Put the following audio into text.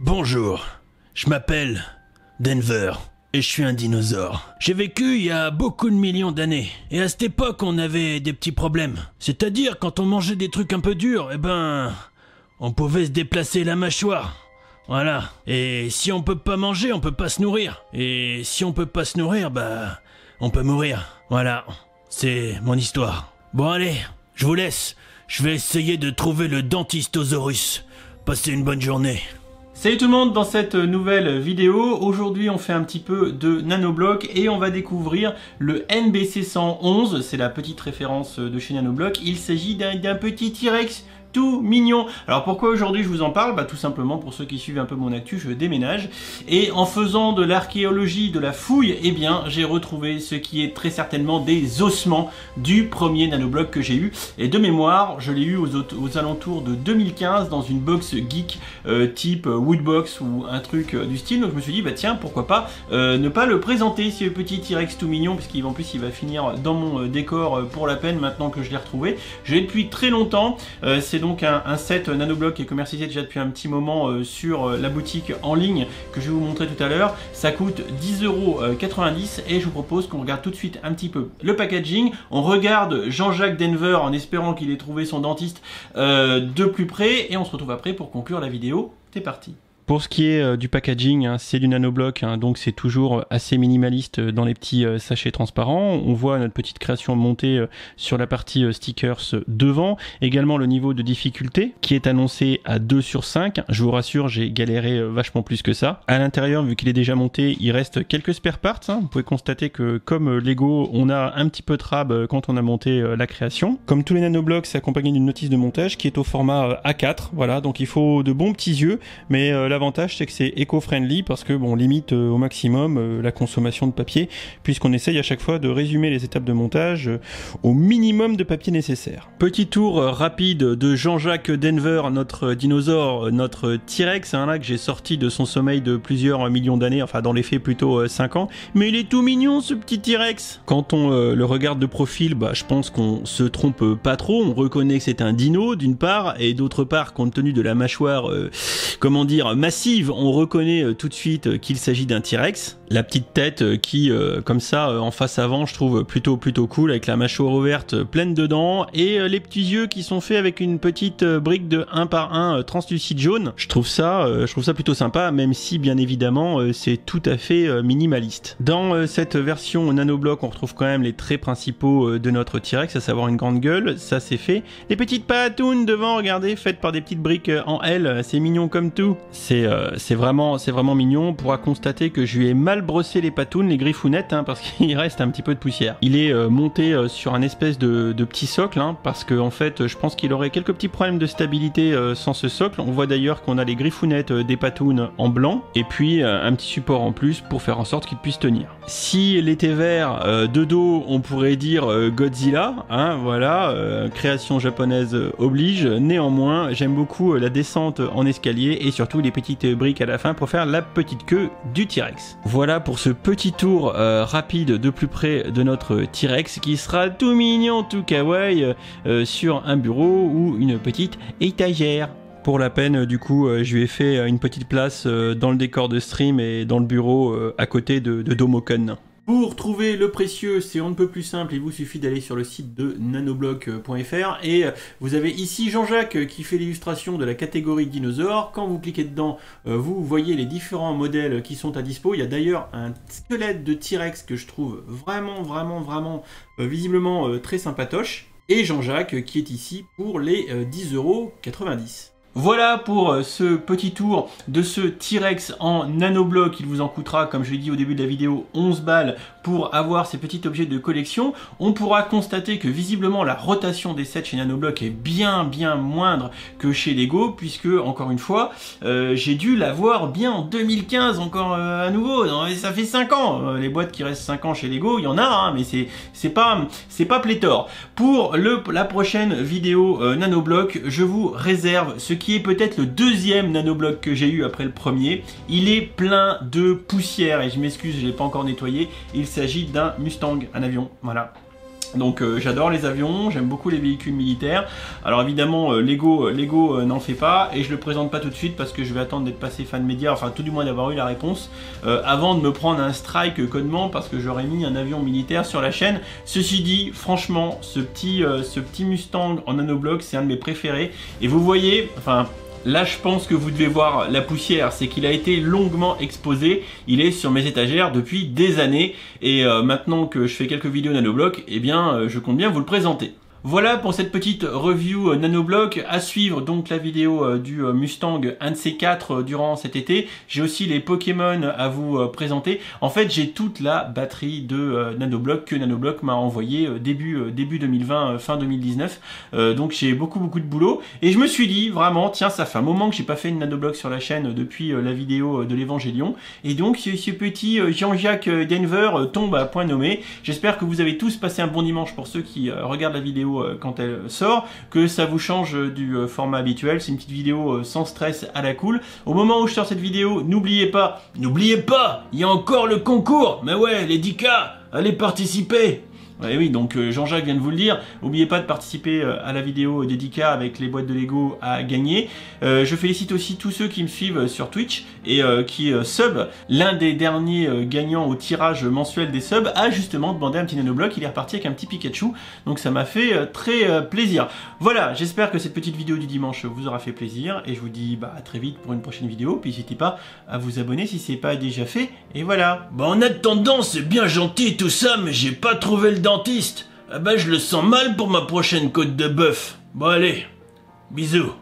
Bonjour, je m'appelle Denver et je suis un dinosaure. J'ai vécu il y a beaucoup de millions d'années et à cette époque on avait des petits problèmes. C'est-à-dire quand on mangeait des trucs un peu durs, on pouvait se déplacer la mâchoire. Voilà. Et si on peut pas manger, on peut pas se nourrir. Et si on peut pas se nourrir, on peut mourir. Voilà. C'est mon histoire. Bon allez, je vous laisse. Je vais essayer de trouver le Dentystosaurus. Passez une bonne journée. Salut tout le monde, dans cette nouvelle vidéo, aujourd'hui on fait un petit peu de nanobloc et on va découvrir le NBC111, c'est la petite référence de chez Nanobloc. Il s'agit d'un petit T-Rex tout mignon. Alors pourquoi aujourd'hui je vous en parle? Tout simplement pour ceux qui suivent un peu mon actu, je déménage et en faisant de l'archéologie, de la fouille, j'ai retrouvé ce qui est très certainement des ossements du premier nanobloc que j'ai eu, et de mémoire je l'ai eu aux alentours de 2015 dans une box geek type Woodbox ou un truc du style. Donc je me suis dit tiens, pourquoi pas ne pas le présenter, ce petit T-Rex tout mignon, puisqu'en plus il va finir dans mon décor pour la peine maintenant que je l'ai retrouvé. Je l'ai depuis très longtemps, c'est donc un set nanobloc qui est commercialisé déjà depuis un petit moment sur la boutique en ligne que je vais vous montrer tout à l'heure. Ça coûte 10,90 € et je vous propose qu'on regarde tout de suite un petit peu le packaging. On regarde Jean-Jacques Denver en espérant qu'il ait trouvé son dentiste de plus près et on se retrouve après pour conclure la vidéo. C'est parti. Pour ce qui est du packaging, c'est du nanobloc, donc c'est toujours assez minimaliste dans les petits sachets transparents. On voit notre petite création montée sur la partie stickers devant. Également le niveau de difficulté qui est annoncé à 2 sur 5. Je vous rassure, j'ai galéré vachement plus que ça. À l'intérieur, vu qu'il est déjà monté, il reste quelques spare parts. Vous pouvez constater que comme Lego, on a un petit peu de rab quand on a monté la création. Comme tous les nanoblocs, c'est accompagné d'une notice de montage qui est au format A4. Voilà, donc il faut de bons petits yeux, mais l'avantage c'est que c'est éco-friendly parce que on limite au maximum la consommation de papier, puisqu'on essaye à chaque fois de résumer les étapes de montage au minimum de papier nécessaire. Petit tour rapide de Jean-Jacques Denver, notre dinosaure, notre T-Rex, là que j'ai sorti de son sommeil de plusieurs millions d'années, enfin dans les faits plutôt 5 ans, mais il est tout mignon ce petit T-Rex. Quand on le regarde de profil, je pense qu'on se trompe pas trop, on reconnaît que c'est un dino d'une part, et d'autre part, compte tenu de la mâchoire, comment dire, massive, on reconnaît tout de suite qu'il s'agit d'un T-Rex. La petite tête qui, comme ça, en face avant, je trouve plutôt cool, avec la mâchoire ouverte pleine de dents, et les petits yeux qui sont faits avec une petite brique de 1 par 1 translucide jaune. Je trouve ça plutôt sympa, même si, bien évidemment, c'est tout à fait minimaliste. Dans cette version nanobloc, on retrouve quand même les traits principaux de notre T-Rex, à savoir une grande gueule, ça c'est fait. Les petites patounes devant, regardez, faites par des petites briques en L, c'est mignon comme tout. C'est vraiment mignon. On pourra constater que je lui ai mal brossé les patounes, les griffounettes, parce qu'il reste un petit peu de poussière. Il est monté sur un espèce de petit socle, parce que en fait, je pense qu'il aurait quelques petits problèmes de stabilité sans ce socle. On voit d'ailleurs qu'on a les griffounettes des patounes en blanc, et puis un petit support en plus pour faire en sorte qu'il puisse tenir. S'il était vert de dos, on pourrait dire Godzilla, voilà, création japonaise oblige. Néanmoins, j'aime beaucoup la descente en escalier et surtout les petites briques à la fin pour faire la petite queue du T-Rex. Voilà pour ce petit tour rapide de plus près de notre T-Rex qui sera tout mignon, tout kawaii sur un bureau ou une petite étagère. Pour la peine, du coup, je lui ai fait une petite place dans le décor de stream et dans le bureau à côté de Domokon. Pour trouver le précieux, c'est on ne peut plus simple, il vous suffit d'aller sur le site de nanobloc.fr et vous avez ici Jean-Jacques qui fait l'illustration de la catégorie dinosaures. Quand vous cliquez dedans, vous voyez les différents modèles qui sont à dispo. Il y a d'ailleurs un squelette de T-Rex que je trouve vraiment visiblement très sympatoche. Et Jean-Jacques qui est ici pour les 10,90 €. Voilà pour ce petit tour de ce T-Rex en nanobloc. Il vous en coûtera, comme je l'ai dit au début de la vidéo, 11 balles pour avoir ces petits objets de collection. On pourra constater que visiblement la rotation des sets chez Nanobloc est bien moindre que chez Lego, puisque encore une fois, j'ai dû l'avoir bien en 2015 encore à nouveau. Non, mais ça fait 5 ans. Les boîtes qui restent 5 ans chez Lego, il y en a, mais c'est pas pléthore. Pour la prochaine vidéo Nanobloc, je vous réserve ce qui est peut-être le deuxième nanobloc que j'ai eu après le premier. Il est plein de poussière et je m'excuse, je ne l'ai pas encore nettoyé. Il s'agit d'un Mustang, un avion, voilà. Donc j'adore les avions, j'aime beaucoup les véhicules militaires. Alors évidemment Lego n'en fait pas et je le présente pas tout de suite parce que je vais attendre d'être passé fan média, enfin tout du moins d'avoir eu la réponse avant de me prendre un strike codement parce que j'aurais mis un avion militaire sur la chaîne. Ceci dit, franchement, ce petit Mustang en nanobloc, c'est un de mes préférés. Et vous voyez, enfin... Là, je pense que vous devez voir la poussière, c'est qu'il a été longuement exposé. Il est sur mes étagères depuis des années. Et maintenant que je fais quelques vidéos nanobloc, eh bien, je compte bien vous le présenter. Voilà pour cette petite review nanobloc. À suivre donc la vidéo du Mustang, un de ces quatre durant cet été. J'ai aussi les Pokémon à vous présenter. En fait, j'ai toute la batterie de nanobloc que nanobloc m'a envoyé début 2020, fin 2019. Donc j'ai beaucoup de boulot. Et je me suis dit vraiment, tiens, ça fait un moment que j'ai pas fait une nanobloc sur la chaîne depuis la vidéo de l'Évangélion. Et donc ce petit Jean-Jacques Denver tombe à point nommé. J'espère que vous avez tous passé un bon dimanche pour ceux qui regardent la vidéo quand elle sort, que ça vous change du format habituel. C'est une petite vidéo sans stress à la cool. Au moment où je sors cette vidéo, n'oubliez pas, il y a encore le concours. Mais ouais, les 10K, allez participer. Et oui, donc Jean-Jacques vient de vous le dire, n'oubliez pas de participer à la vidéo des 10K avec les boîtes de Lego à gagner. Je félicite aussi tous ceux qui me suivent sur Twitch et qui sub. L'un des derniers gagnants au tirage mensuel des subs a justement demandé un petit nanobloc, il est reparti avec un petit Pikachu, donc ça m'a fait très plaisir. Voilà, j'espère que cette petite vidéo du dimanche vous aura fait plaisir et je vous dis à très vite pour une prochaine vidéo, puis n'hésitez pas à vous abonner si c'est pas déjà fait, et voilà. En attendant, c'est bien gentil tout ça, mais j'ai pas trouvé le dentiste. Ah je le sens mal pour ma prochaine côte de bœuf. Bon allez, bisous.